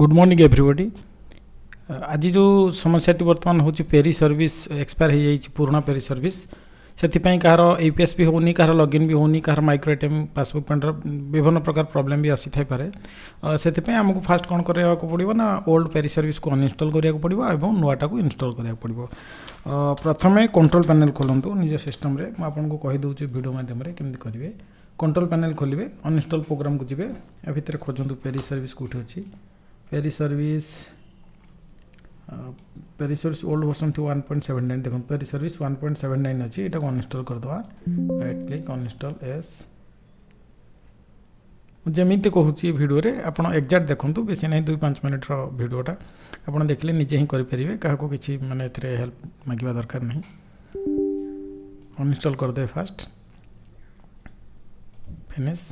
Good morning everybody. आज जो समस्याटी बर्तमान हूँ पेरी सर्विस एक्सपायर हो जाए पुराना पेरी सर्विस से कहार यूपीएस भी होनी कहार लॉगिन भी होनी कहार माइक्रो एटीएम पासबुक पेंटर विभिन्न प्रकार प्रॉब्लम भी आसी थाई पारे से आमको फास्ट कौन करने पड़ो ना ओल्ड पेरी सर्विस को अनइंस्टॉल करा पड़ो और नुआटा को इंस्टॉल करा पड़ो। प्रथम कंट्रोल पैनल खोलतु निज सिस्टम रे आपको कहीदे वीडियो माध्यम केमती करेंगे। कंट्रोल पैनल खोलिए अनइंस्टॉल प्रोग्राम को जी या भितर खोजतु पेरी सर्विस कौटी अच्छी पेरी सर्विस ओल्ड वर्जन थी 1.79 देखो पेरी सर्विस 1.79 अच्छी यहाँ अनइंस्टॉल करदे राइट क्लिक अनइंस्टॉल एस जमी कहूँ वीडियो रे आप एक्जाक्ट देखूँ बेसी ना 2-5 मिनट वीडियोटा आप देखले निजे ही करेंगे क्या किसी मानने हेल्प मांगा दरकार नहीं। अनइंस्टॉल करदे फास्ट फिनिश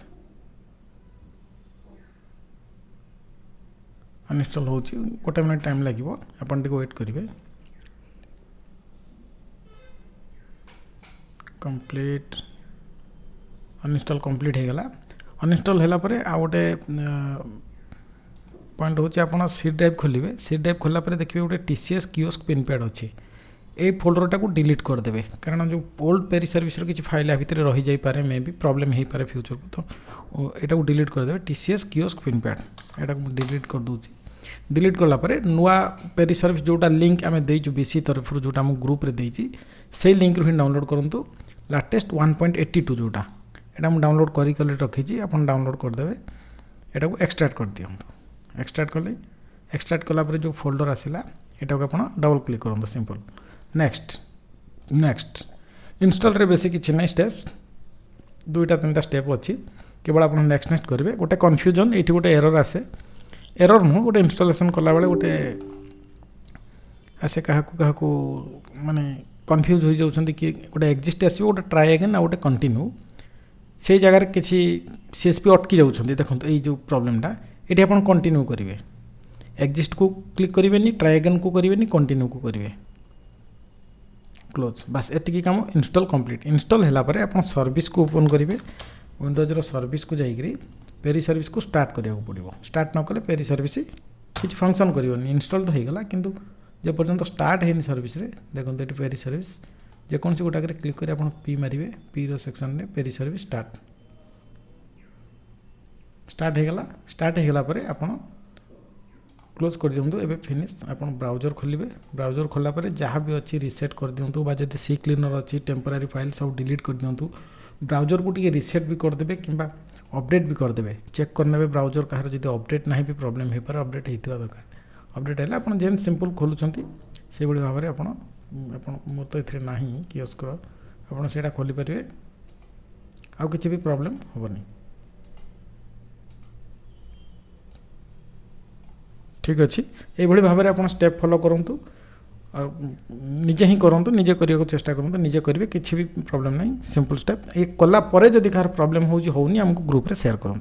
अनइंस्टॉल हो गोटे मिनट टाइम लगे आपन टे वेट करेंगे। कंप्लीट अनइंस्टॉल कंप्लीट हो गला। अनइंस्टॉल है पर आ गोटे पॉइंट हूँ आप सी ड्राइव खोलिए सी ड्राइव खोला देखिए गोटे टीसीएस कियोस्क पिन पैड अच्छी ये फोल्डरटा को डिलीट करदे कारण जो ओल्ड पेरी सर्विस किसी फाइल भितर रही जापे मे भी प्रॉब्लम हो पारे फ्यूचर को तो यहाँ को डिलीट करदे टीसीएस कियोस्क पिन पैड यहाँ को डिलीट कर दूची। डिलीट कलापर नुआ पेरी सर्विस जोटा लिंक आम देचु बीसी तरफ जोटा आम ग्रुप रे देची से लिंक ही डाउनलोड करूँ लाटेस्ट 1.82 जोटा यहाँ मुझे डाउनलोड कर रखी आप डाउनलोड करदे यहाँ को एक्सट्रैक्ट कर दिखाँ। एक्सट्रैक्ट कलापर जो फोल्डर आसला यहाँ को आप डबल क्लिक करूँ सिंपल नेक्स्ट इंस्टॉल रे बेसी किसी ना स्टेप्स 2-3 स्टेप अच्छी केवल आप नेक्स्ट करेंगे। गोटे कन्फ्यूजन ये गोटे एरर आसे एरर नुह गोटे इनस्टलेशन कला बेले गोटे आसे क्या माने कन्फ्यूज हो जाती कि गोटे एक्जिस्ट आसो गोटे ट्राई अगेन आ गोटे कंटिन्यू से जगार किसी सीएसपी अटकी जाऊँगी देखो ये जो प्रॉब्लमटा ये आप कंटिन्यू करेंगे एक्जिस्ट को क्लिक करेंगे ट्राई अगेन को करेंगे कंटिन्यू को करेंगे क्लोज बस एतिकी काम इंस्टॉल कंप्लीट। इंस्टॉल है आप सर्विस को ओपन करेंगे विंडोज सर्विस को जाकरी पेरी सर्विस को स्टार्ट करा पड़ो स्टार्ट न कले पेरी सर्विस किसी फंक्शन करनी इंस्टॉल तो होगा किंतु जे पर्यंत स्टार्ट है सर्विस रे देखो ये पेरी सर्विस जेकोसी गोटा क्लिक कर आप पी मारे पी सेक्शन में पेरी सर्विस स्टार्ट होगा पर आप क्लोज कर दिंतु एवं फिनिश आप ब्राउजर खोलिए ब्राउजर खोला जहाँ भी अच्छी रिसेट कर दिंतु जब सी क्लीनर अच्छी टेम्पररी फाइल सब डिलीट कर दिंतु ब्राउजर को टी रिसेट भी करदे कि अपडेट भी करदे चेक करने ब्राउजर कहार जब अपडेट ना भी प्रॉब्लम हो पारे अपडेट होता दरकार अपडेट है आप जेन सिंपल खोलुंट से भाव में आप मोर तो ये ना कियोस्क आप खोली पारे आउ किसी भी प्रॉब्लम हेनी। ठीक अच्छे ये भाव में आप स्टेप फॉलो करूँ निजे ही करूँ निजे करने को चेष्टा करूँ निजे करेंगे किसी भी प्रॉब्लम नहीं सिंपल स्टेप ये कला जदि कहार प्रॉब्लम होनी आमको ग्रुप रे शेयर करूँ।